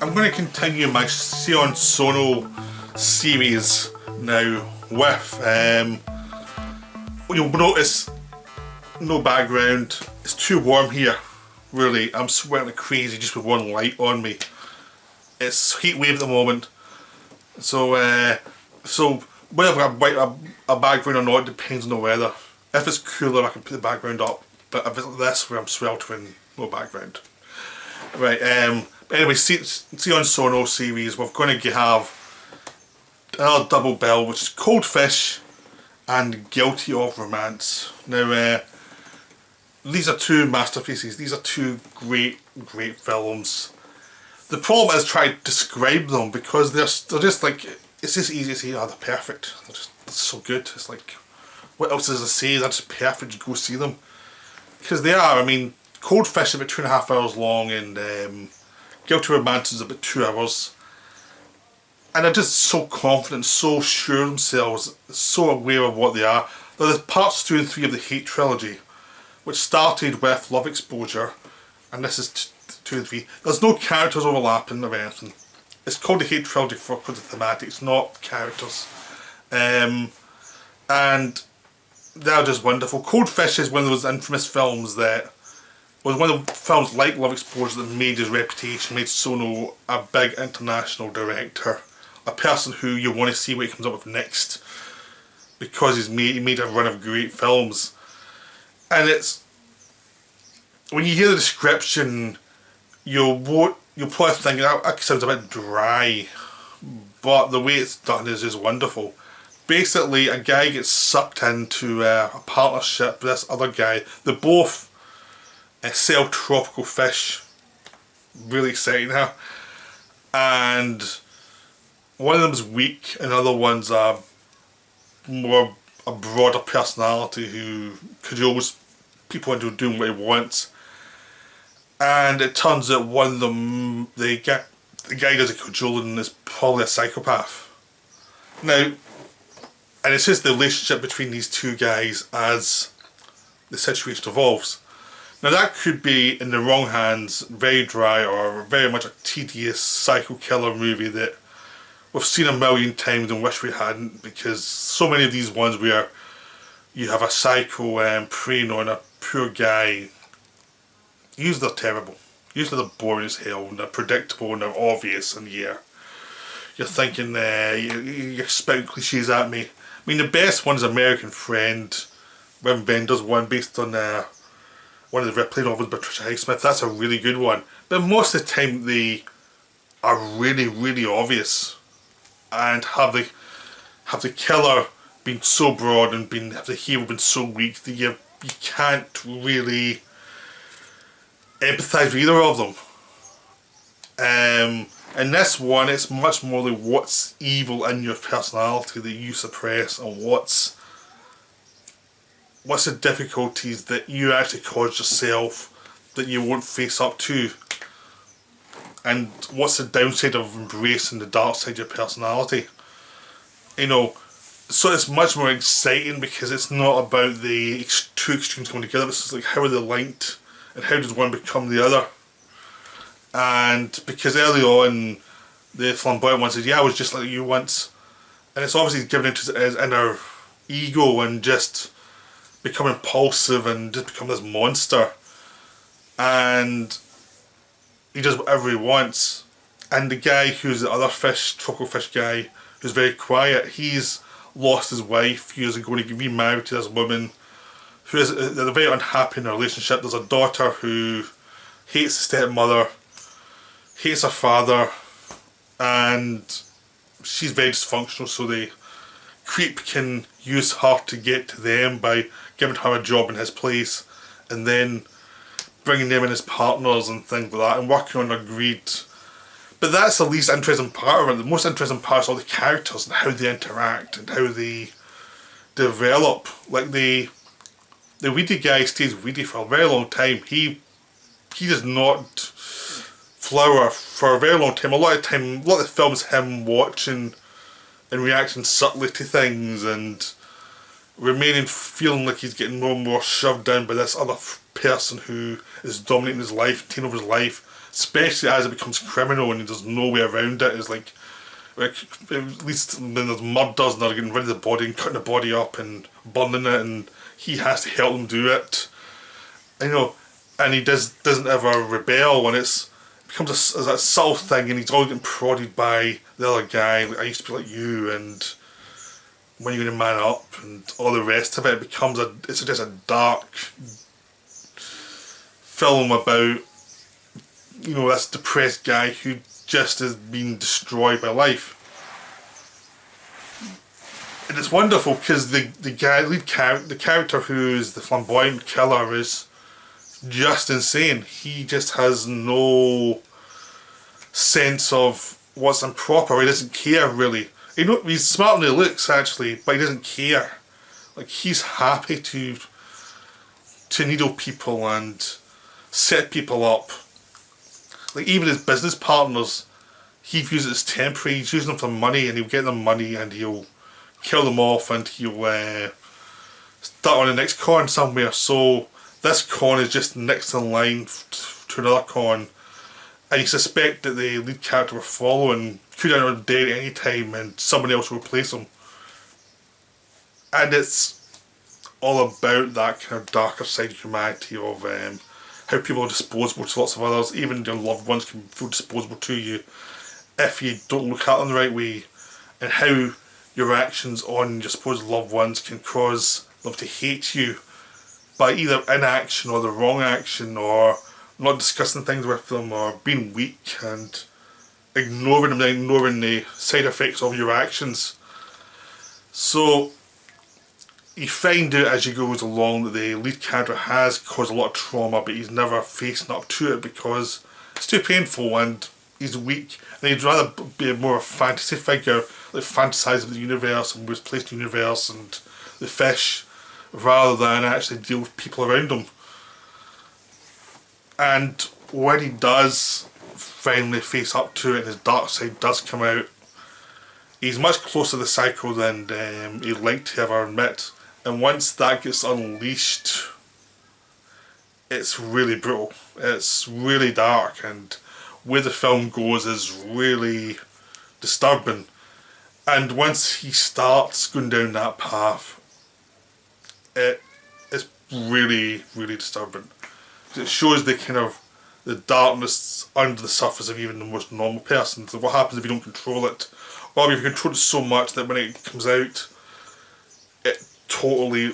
I'm going to continue my Sion Sono series now with, you'll notice no background. It's too warm here, really. I'm sweating like crazy just with one light on me. It's heat wave at the moment, so whether I've got a background or not depends on the weather. If it's cooler I can put the background up, but if it's like this where I'm sweltering, no background. Right, anyway, Sion Sono series, we're going to have another double bill, which is Cold Fish and Guilty of Romance. Now, these are two masterpieces. These are two great films. The problem is trying to describe them because they're just like, it's just easy to say, oh, they're perfect. They're so good. It's like, what else is to say? They're just perfect. You go see them. Because they are. I mean, Cold Fish is about 2.5 hours long, and Guilty of Romance is about 2 hours. And they're just so confident, so sure of themselves, so aware of what they are. They're the parts 2 and 3 of the Hate trilogy, which started with Love Exposure, and this is 2 and 3. There's no characters overlapping or anything. It's called the Hate trilogy because of thematics, not characters. And they're just wonderful. Cold Fish is one of those infamous films that was one of the films like Love Exposure that made his reputation, made Sono a big international director. A person who you want to see what he comes up with next, because he made a run of great films. And it's, when you hear the description, you'll probably think that sounds a bit dry, but the way it's done is just wonderful. Basically, a guy gets sucked into a partnership with this other guy. They both sell tropical fish. Really exciting, huh? And one of them's weak, and the other one's a broader personality who cajoles people into doing what he wants. And it turns out one of them, the guy does a cajoling, is probably a psychopath. Now, and it's just the relationship between these two guys as the situation evolves. Now that could be, in the wrong hands, very dry or very much a tedious psycho killer movie that we've seen a million times and wish we hadn't, because so many of these ones where you have a psycho preying on a poor guy, usually they're terrible. Usually they're boring as hell, and they're predictable and they're obvious, and yeah, you're thinking, you're spouting cliches at me. I mean, the best one is American Friend. Wim Wenders one based on one of the Ripley novels by Patricia Highsmith. That's a really good one. But most of the time they are really obvious, and have the killer been so broad and have the hero been so weak that you can't really empathise with either of them. In this one, it's much more like what's evil in your personality that you suppress, and what's the difficulties that you actually cause yourself that you won't face up to, and what's the downside of embracing the dark side of your personality. You know, so it's much more exciting because it's not about the two extremes coming together. It's just like, how are they linked and how does one become the other. And because early on the flamboyant one says, yeah, I was just like you once, and it's obviously given into his inner ego and just become impulsive and just become this monster, and he does whatever he wants. And the guy who's the other tropical fish guy, who's very quiet, he's lost his wife. He is going to get remarried to this woman who is they're very unhappy in their relationship. There's a daughter who hates the stepmother, hates her father, and she's very dysfunctional, so the creep can use her to get to them by giving her a job in his place, and then bringing them in as partners and things like that, and working on their greed. But that's the least interesting part of it. The most interesting part is all the characters and how they interact and how they develop. Like the weedy guy stays weedy for a very long time. He does not flower for a very long time. A lot of the film is him watching and reacting subtly to things and feeling like he's getting more and more shoved down by this other person who is dominating his life, taking over his life. especially as it becomes criminal and there's no way around it. It's like at least when there's murders and they're getting rid of the body and cutting the body up and burning it, and he has to help them do it. You know, and he doesn't ever rebel, and it becomes a subtle thing, and he's always getting prodded by the other guy, like, I used to be like you, and when you're going to man up, and all the rest of it. It's just a dark film about, you know, this depressed guy who just is being destroyed by life. And it's wonderful because the character who's the flamboyant killer is just insane. He just has no sense of what's improper. He doesn't care really. You know, he's smart than he looks actually, but he doesn't care. Like, he's happy to needle people and set people up. Like, even his business partners, he views it as temporary. He's using them for money, and he'll get them money and he'll kill them off, and he'll start on the next con somewhere. So this con is just next in line to another con, and you suspect that the lead character we're following could end up dead at any time and somebody else will replace him. And it's all about that kind of darker side of humanity of how people are disposable to lots of others. Even your loved ones can feel disposable to you if you don't look at them the right way, and how your actions on your supposed loved ones can cause them to hate you by either inaction or the wrong action, or not discussing things with them, or being weak and ignoring them, ignoring the side effects of your actions. So you find out as you go along that the lead character has caused a lot of trauma, but he's never facing up to it because it's too painful and he's weak, and he'd rather be more of a fantasy figure, like fantasise with the universe and misplaced universe and the fish, rather than actually deal with people around him. And when he does finally face up to it and his dark side does come out, he's much closer to the Psycho than he'd like to ever admit. And once that gets unleashed, it's really brutal. It's really dark, and where the film goes is really disturbing. And once he starts going down that path, it is really, really disturbing. It shows the kind of the darkness under the surface of even the most normal person. So what happens if you don't control it? Or if you control it so much that when it comes out, it totally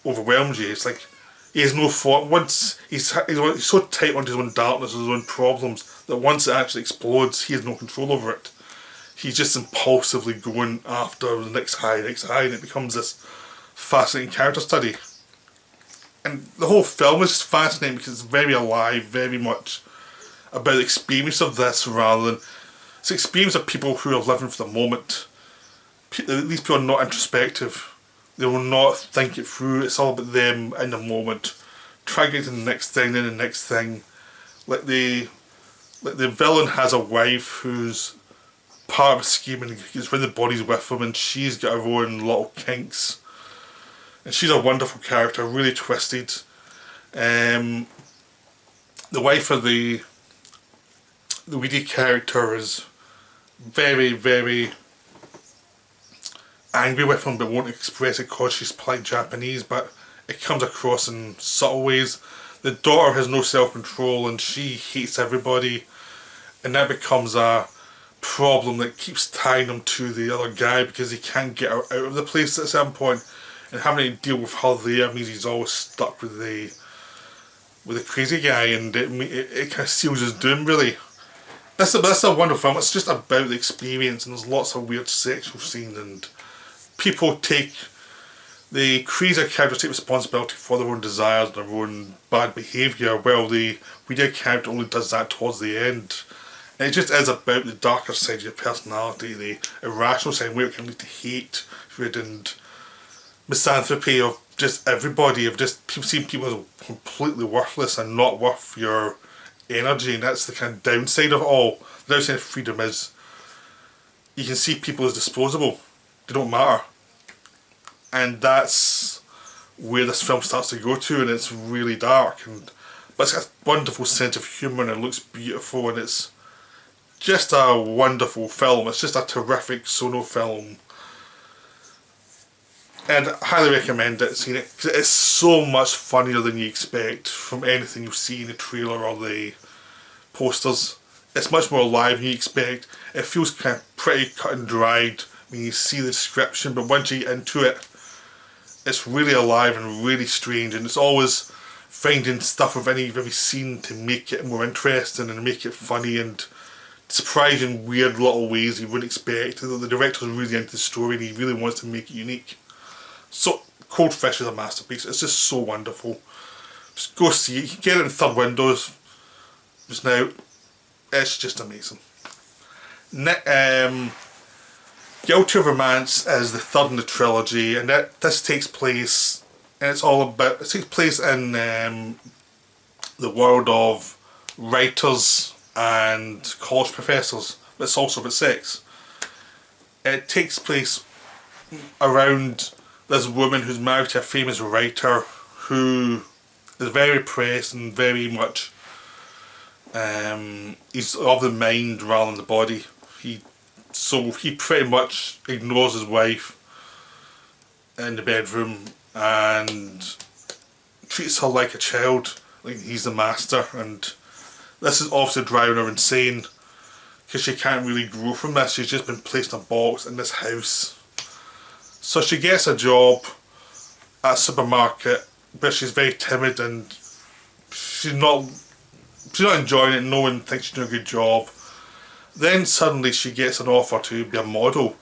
overwhelms you. It's like he has no thought. Once he's so tight onto his own darkness, his own problems, that once it actually explodes, he has no control over it. He's just impulsively going after the next high, and it becomes this fascinating character study. And the whole film is just fascinating because it's very alive, very much about the experience of this rather than it's the experience of people who are living for the moment. These people are not introspective. They will not think it through. It's all about them in the moment, trying to get to the next thing, then the next thing. Like the villain has a wife who's part of a scheme and gets rid of the bodies with him, and she's got her own little kinks. And she's a wonderful character, really twisted. The wife of the weedy character is very, very angry with him, but won't express it because she's polite Japanese, but it comes across in subtle ways. The daughter has no self-control and she hates everybody, and that becomes a problem that keeps tying him to the other guy because he can't get her out of the place at some point. And having to deal with her there means he's always stuck with the crazy guy, and it kind of seals his doom, really. That's a wonderful film. It's just about the experience, and there's lots of weird sexual scenes, and people take the crazy characters take responsibility for their own desires and their own bad behaviour, while the weird character only does that towards the end. And it just is about the darker side of your personality, the irrational side, where it can lead to hate, and misanthropy of just everybody, of just seeing people as completely worthless and not worth your energy. And that's the kind of downside of it all. The downside of freedom is you can see people as disposable. They don't matter. And that's where this film starts to go to, and it's really dark. but it's got a wonderful sense of humour and it looks beautiful, and it's just a wonderful film. It's just a terrific solo film. And I highly recommend it, seeing it, because it's so much funnier than you expect from anything you see in the trailer or the posters. It's much more alive than you expect. It feels kind of pretty cut and dried when you see the description, but once you get into it, it's really alive and really strange, and it's always finding stuff with every scene to make it more interesting and make it funny and surprising weird little ways you wouldn't expect. The director's really into the story and he really wants to make it unique. So Cold Fish is a masterpiece. It's just so wonderful. Just go see it. You can get it in third windows just now. It's just amazing. Guilty of Romance is the third in the trilogy, and this takes place, and it takes place in the world of writers and college professors, but it's also about sex. It takes place around this woman who's married to a famous writer who is very repressed and very much he's of the mind rather than the body. So he pretty much ignores his wife in the bedroom and treats her like a child, like he's the master, and this is obviously driving her insane because she can't really grow from this. She's just been placed in a box in this house. So she gets a job at a supermarket, but she's very timid and she's not enjoying it. No one thinks she's doing a good job. Then suddenly she gets an offer to be a model,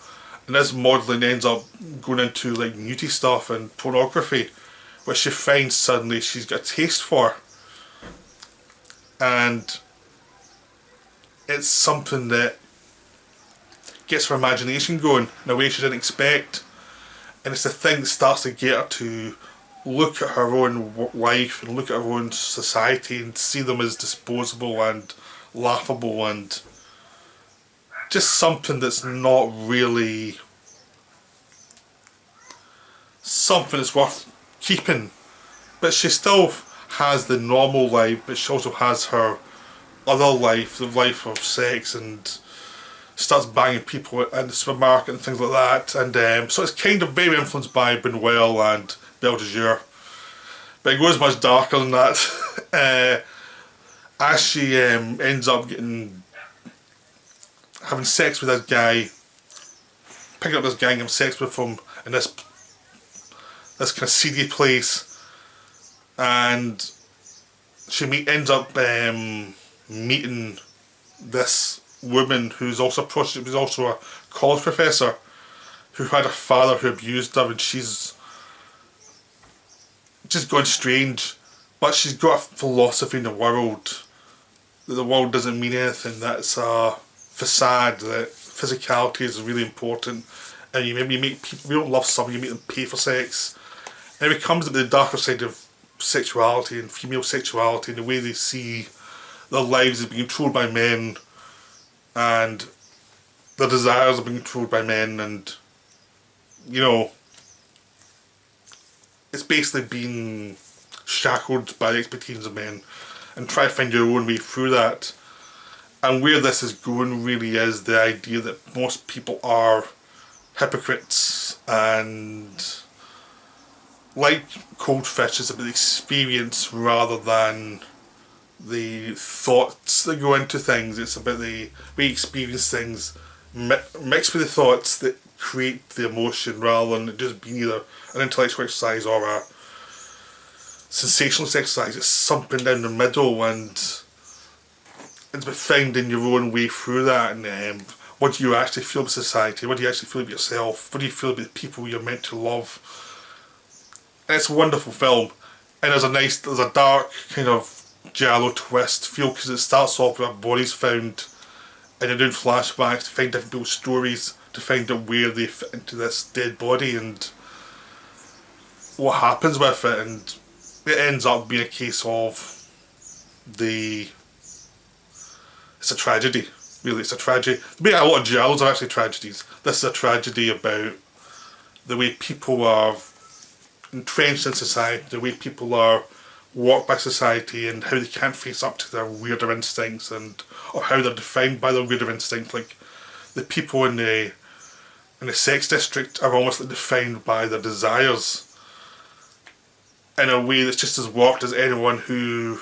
and this modelling ends up going into like nudie stuff and pornography, which she finds suddenly she's got a taste for, and it's something that gets her imagination going in a way she didn't expect. And it's the thing that starts to get her to look at her own life and look at her own society and see them as disposable and laughable and just something that's not really something that's worth keeping. But she still has the normal life, but she also has her other life, the life of sex, and starts banging people in the supermarket and things like that. And so it's kind of very influenced by Buñuel and Belle de Jour, but it goes much darker than that. As she ends up having sex with this guy, picking up this guy and having sex with him in this kind of seedy place, and she ends up meeting this woman who's also a prostitute, who's also a college professor, who had a father who abused her, and she's just gone strange, but she's got a philosophy in the world that the world doesn't mean anything, that's a facade, that physicality is really important, and you make people, you don't love someone, you make them pay for sex. And it becomes the darker side of sexuality and female sexuality and the way they see their lives as being controlled by men, and their desires are being controlled by men, and you know, it's basically being shackled by the expectations of men, and try to find your own way through that. And where this is going really is the idea that most people are hypocrites, and like Cold Fish, is about the experience rather than the thoughts that go into things. It's about the way you experience things mixed with the thoughts that create the emotion, rather than it just being either an intellectual exercise or a sensationalist exercise. It's something down the middle, and it's about finding your own way through that. And what do you actually feel about society? What do you actually feel about yourself? What do you feel about the people you're meant to love? And it's a wonderful film, and there's a dark kind of giallo twist feel, because it starts off with a body's found and they're doing flashbacks to find different people's stories to find out where they fit into this dead body and what happens with it, and it ends up being a case of it's a tragedy, really. It's a tragedy. A lot of giallos are actually tragedies. This is a tragedy about the way people are entrenched in society, the way people are walked by society and how they can't face up to their weirder instincts, and or how they're defined by their weirder instincts. Like the people in the sex district are almost like defined by their desires in a way that's just as warped as anyone who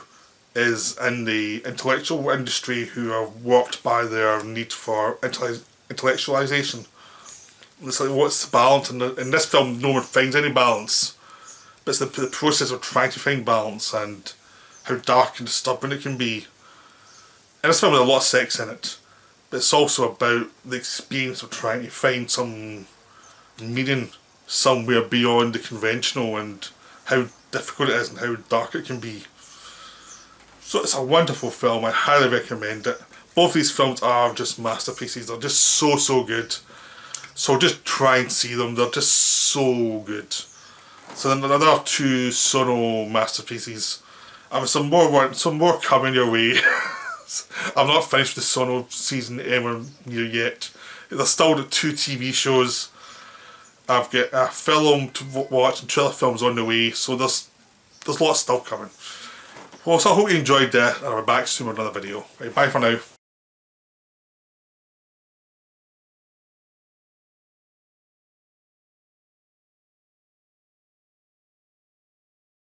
is in the intellectual industry, who are warped by their need for intellectualization. It's like, what's the balance? In this film, no one finds any balance. But it's the process of trying to find balance and how dark and disturbing it can be. And this film has a lot of sex in it. But it's also about the experience of trying to find some meaning somewhere beyond the conventional, and how difficult it is and how dark it can be. So it's a wonderful film. I highly recommend it. Both these films are just masterpieces. They're just so good. So just try and see them. They're just so good. So then there are two Sono masterpieces. Some more coming your way. I've not finished the Sono season anywhere near yet. There's still the 2 TV shows. I've got a film to watch and trailer films on the way. So there's lots still coming. Well, so I hope you enjoyed that, and I'll be back soon with another video. Right, bye for now.